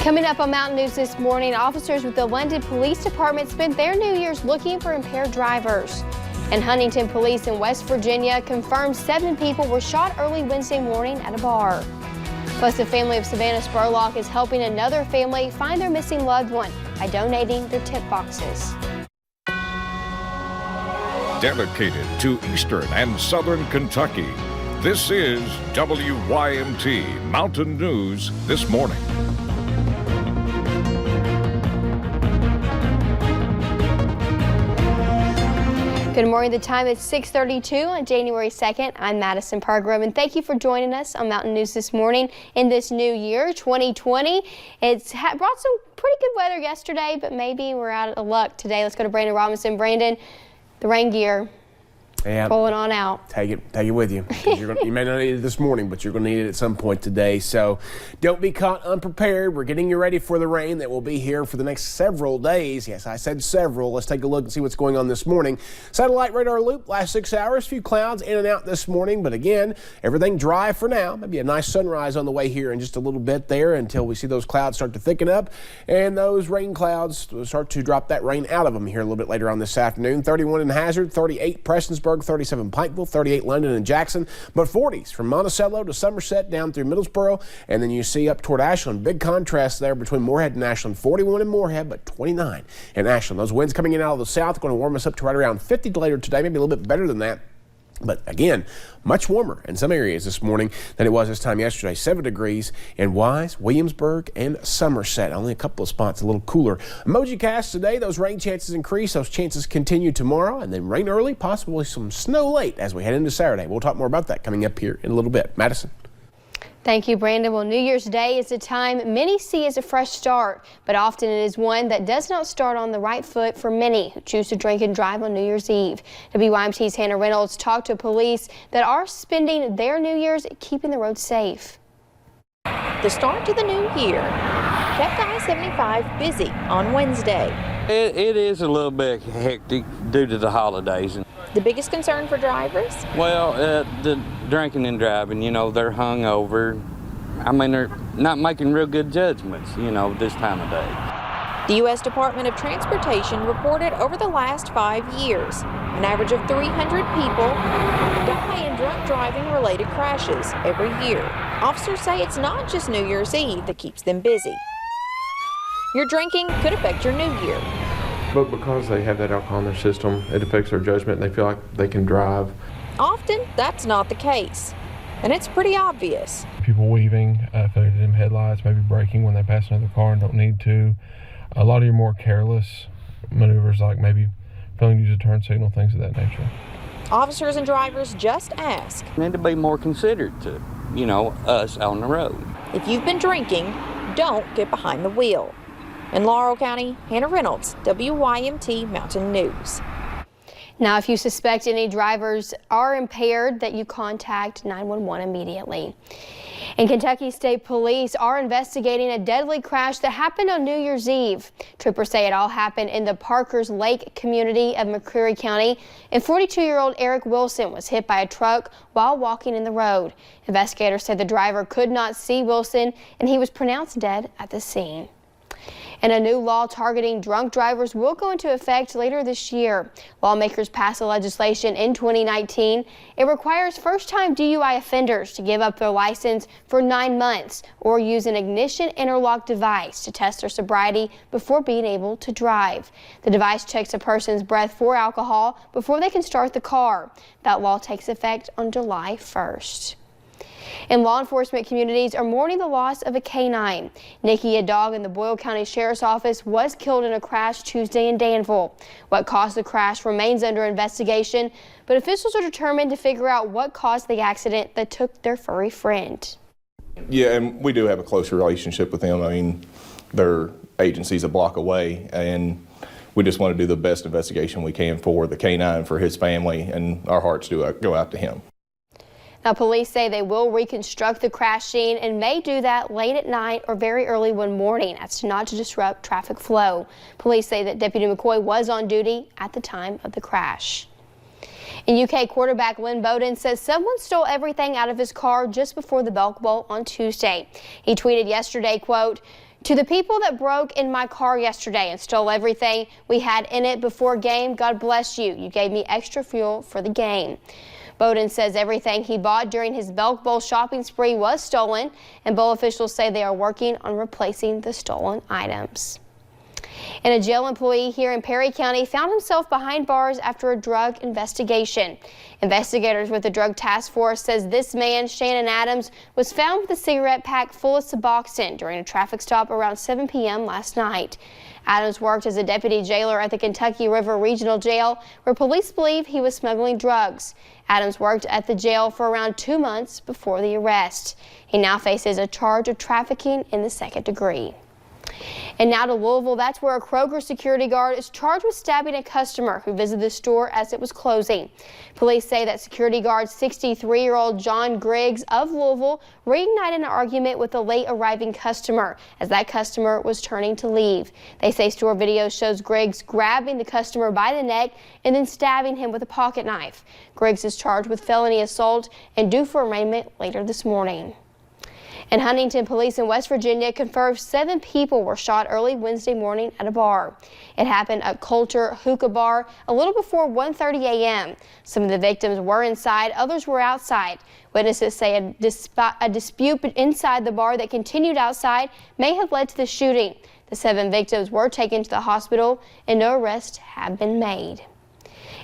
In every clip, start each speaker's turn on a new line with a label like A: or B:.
A: Coming up on Mountain News this morning, officers with the London Police Department spent their New Year's looking for impaired drivers. And Huntington Police in West Virginia confirmed 7 people were shot early Wednesday morning at a bar. Plus, the family of Savannah Spurlock is helping another family find their missing loved one by donating their tip boxes.
B: Dedicated to Eastern and Southern Kentucky, this is WYMT Mountain News This Morning.
A: Good morning. The time is 6:32 on January 2nd. I'm Madison Pargram, and thank you for joining us on Mountain News this morning in this new year, 2020. It's brought some pretty good weather yesterday, but maybe we're out of luck today. Let's go to Brandon Robinson. Brandon, the rain gear. Yeah, pulling on out.
C: Take it with you. You may not need it this morning, but you're going to need it at some point today. So don't be caught unprepared. We're getting you ready for the rain that will be here for the next several days. Yes, I said several. Let's take a look and see what's going on this morning. Satellite radar loop last 6 hours. Few clouds in and out this morning, but again, everything dry for now. Maybe a nice sunrise on the way here in just a little bit there until we see those clouds start to thicken up and those rain clouds start to drop that rain out of them here a little bit later on this afternoon. 31 in Hazard, 38 Prestonsburg, 37 Pikeville, 38 London and Jackson, but 40s from Monticello to Somerset down through Middlesboro, and then you see up toward Ashland. Big contrast there between Moorhead and Ashland. 41 in Moorhead, but 29 in Ashland. Those winds coming in out of the south going to warm us up to right around 50 later today, maybe a little bit better than that. But again, much warmer in some areas this morning than it was this time yesterday. 7 degrees in Wise, Williamsburg, and Somerset. Only a couple of spots a little cooler. Emoji cast today. Those rain chances increase. Those chances continue tomorrow. And then rain early, possibly some snow late as we head into Saturday. We'll talk more about that coming up here in a little bit. Madison.
A: Thank you, Brandon. Well, New Year's Day is a time many see as a fresh start, but often it is one that does not start on the right foot for many who choose to drink and drive on New Year's Eve. WYMT's Hannah Reynolds talked to police that are spending their New Year's keeping the roads safe.
D: The start to the new year kept I-75 busy on Wednesday.
E: It is a little bit hectic due to the holidays.
D: The biggest concern for drivers?
E: Well, the drinking and driving, you know, they're hungover. I mean, they're not making real good judgments, you know, this time of day.
D: The U.S. Department of Transportation reported over the last 5 years, an average of 300 people die in drunk driving related crashes every year. Officers say it's not just New Year's Eve that keeps them busy. Your drinking could affect your new year.
F: But because they have that alcohol in their system, it affects their judgment and they feel like they can drive.
D: Often, that's not the case, and it's pretty obvious.
F: People weaving, faded dim headlights, maybe braking when they pass another car and don't need to. A lot of your more careless maneuvers, like maybe failing to use a turn signal, things of that nature.
D: Officers and drivers just ask.
E: Need to be more considerate to, you know, us on the road.
D: If you've been drinking, don't get behind the wheel. In Laurel County, Hannah Reynolds, WYMT Mountain News.
A: Now, if you suspect any drivers are impaired, that you contact 911 immediately. And Kentucky State Police are investigating a deadly crash that happened on New Year's Eve. Troopers say it all happened in the Parkers Lake community of McCreary County, and 42-year-old Eric Wilson was hit by a truck while walking in the road. Investigators said the driver could not see Wilson, and he was pronounced dead at the scene. And a new law targeting drunk drivers will go into effect later this year. Lawmakers passed a legislation in 2019. It requires first-time DUI offenders to give up their license for 9 months or use an ignition interlock device to test their sobriety before being able to drive. The device checks a person's breath for alcohol before they can start the car. That law takes effect on July 1st. And law enforcement communities are mourning the loss of a canine. Nikki, a dog in the Boyle County Sheriff's Office, was killed in a crash Tuesday in Danville. What caused the crash remains under investigation, but officials are determined to figure out what caused the accident that took their furry friend.
G: Yeah, and we do have a close relationship with them. I mean, their agency's a block away, and we just want to do the best investigation we can for the canine, for his family, and our hearts do go out to him.
A: Now, police say they will reconstruct the crash scene and may do that late at night or very early one morning as not to disrupt traffic flow. Police say that Deputy McCoy was on duty at the time of the crash. And UK quarterback Lynn Bowden says someone stole everything out of his car just before the Belk Bowl on Tuesday. He tweeted yesterday, quote, To the people that broke in my car yesterday and stole everything we had in it before game, God bless you. You gave me extra fuel for the game. Bowden says everything he bought during his Belk Bowl shopping spree was stolen, and Bowl officials say they are working on replacing the stolen items. And a jail employee here in Perry County found himself behind bars after a drug investigation. Investigators with the Drug Task Force says this man, Shannon Adams, was found with a cigarette pack full of Suboxone during a traffic stop around 7 p.m. last night. Adams worked as a deputy jailer at the Kentucky River Regional Jail, where police believe he was smuggling drugs. Adams worked at the jail for around 2 months before the arrest. He now faces a charge of trafficking in the second degree. And now to Louisville, that's where a Kroger security guard is charged with stabbing a customer who visited the store as it was closing. Police say that security guard 63-year-old John Griggs of Louisville reignited an argument with a late arriving customer as that customer was turning to leave. They say store video shows Griggs grabbing the customer by the neck and then stabbing him with a pocket knife. Griggs is charged with felony assault and due for arraignment later this morning. And Huntington police in West Virginia confirmed 7 people were shot early Wednesday morning at a bar. It happened at Coulter Hookah Bar a little before 1:30 a.m. Some of the victims were inside, others were outside. Witnesses say a dispute inside the bar that continued outside may have led to the shooting. The 7 victims were taken to the hospital and no arrests have been made.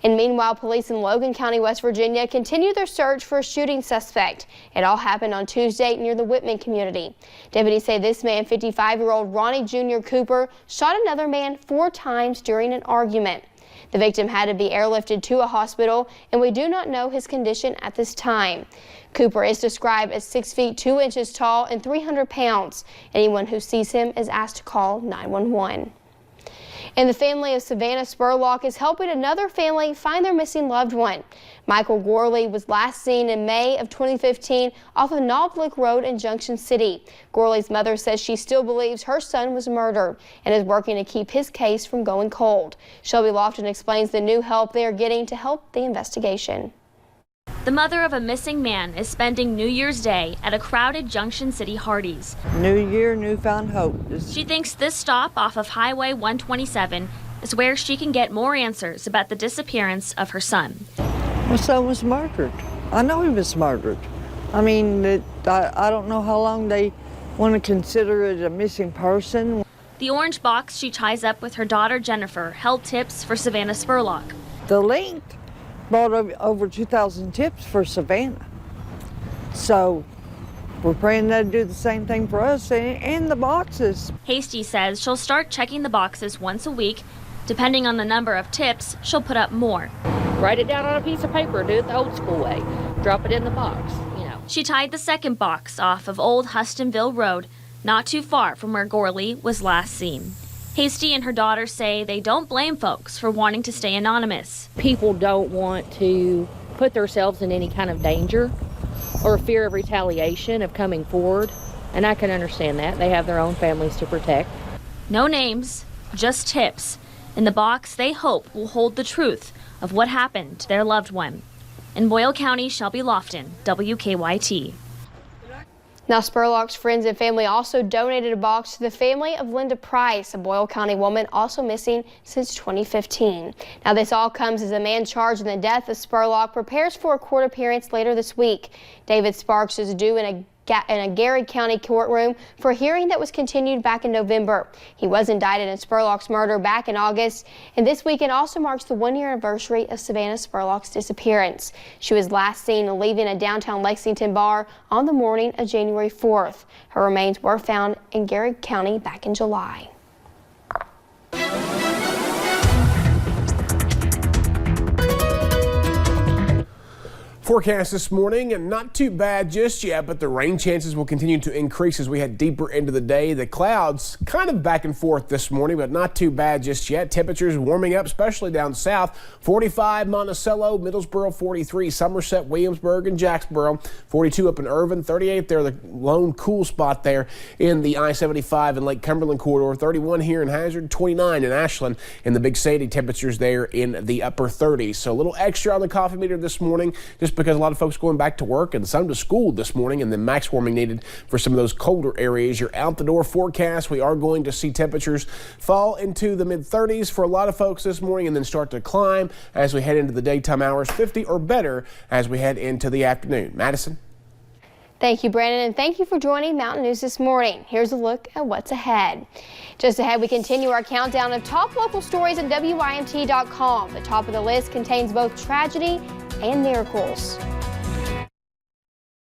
A: And meanwhile, police in Logan County, West Virginia, continue their search for a shooting suspect. It all happened on Tuesday near the Whitman community. Deputies say this man, 55-year-old Ronnie Jr. Cooper, shot another man 4 times during an argument. The victim had to be airlifted to a hospital, and we do not know his condition at this time. Cooper is described as 6 feet 2 inches tall and 300 pounds. Anyone who sees him is asked to call 911. And the family of Savannah Spurlock is helping another family find their missing loved one. Michael Gorley was last seen in May of 2015 off of Knoblich Road in Junction City. Gorley's mother says she still believes her son was murdered and is working to keep his case from going cold. Shelby Lofton explains the new help they are getting to help the investigation.
H: The mother of a missing man is spending New Year's Day at a crowded Junction City Hardee's.
I: New year, newfound hope.
H: She thinks this stop off of Highway 127 is where she can get more answers about the disappearance of her son.
I: My son was murdered. I know he was murdered. I mean, I don't know how long they want to consider it a missing person.
H: The orange box she ties up with her daughter Jennifer held tips for Savannah Spurlock.
I: The link brought over 2,000 tips for Savannah. So we're praying they'll do the same thing for us and the boxes.
H: Hasty says she'll start checking the boxes once a week. Depending on the number of tips, she'll put up more.
J: Write it down on a piece of paper, do it the old school way. Drop it in the box,
H: She tied the second box off of Old Hustonville Road, not too far from where Gorley was last seen. Hasty and her daughter say they don't blame folks for wanting to stay anonymous.
J: People don't want to put themselves in any kind of danger or fear of retaliation of coming forward, and I can understand that. They have their own families to protect.
H: No names, just tips. In the box they hope will hold the truth of what happened to their loved one. In Boyle County, Shelby Lofton, WKYT.
A: Now, Spurlock's friends and family also donated a box to the family of Linda Price, a Boyle County woman also missing since 2015. Now, this all comes as a man charged in the death of Spurlock prepares for a court appearance later this week. David Sparks is due in a Gary County courtroom for a hearing that was continued back in November. He was indicted in Spurlock's murder back in August, and this weekend also marks the 1-year anniversary of Savannah Spurlock's disappearance. She was last seen leaving a downtown Lexington bar on the morning of January 4th. Her remains were found in Gary County back in July.
C: Forecast this morning, and not too bad just yet, but the rain chances will continue to increase as we head deeper into the day. The clouds kind of back and forth this morning, but not too bad just yet. Temperatures warming up, especially down south. 45 Monticello, Middlesboro 43, Somerset, Williamsburg, and Jacksboro. 42 up in Irvin, 38 there, the lone cool spot there in the I-75 and Lake Cumberland corridor. 31 here in Hazard, 29 in Ashland, and the Big Sadie temperatures there in the upper 30s. So a little extra on the coffee meter this morning, just just because a lot of folks going back to work and some to school this morning, and then max warming needed for some of those colder areas. Your out the door forecast, we are going to see temperatures fall into the mid-30s for a lot of folks this morning and then start to climb as we head into the daytime hours, 50 or better as we head into the afternoon. Madison?
A: Thank you, Brandon, and thank you for joining Mountain News this morning. Here's a look at what's ahead. Just ahead, we continue our countdown of top local stories at WYMT.com. The top of the list contains both tragedy and miracles.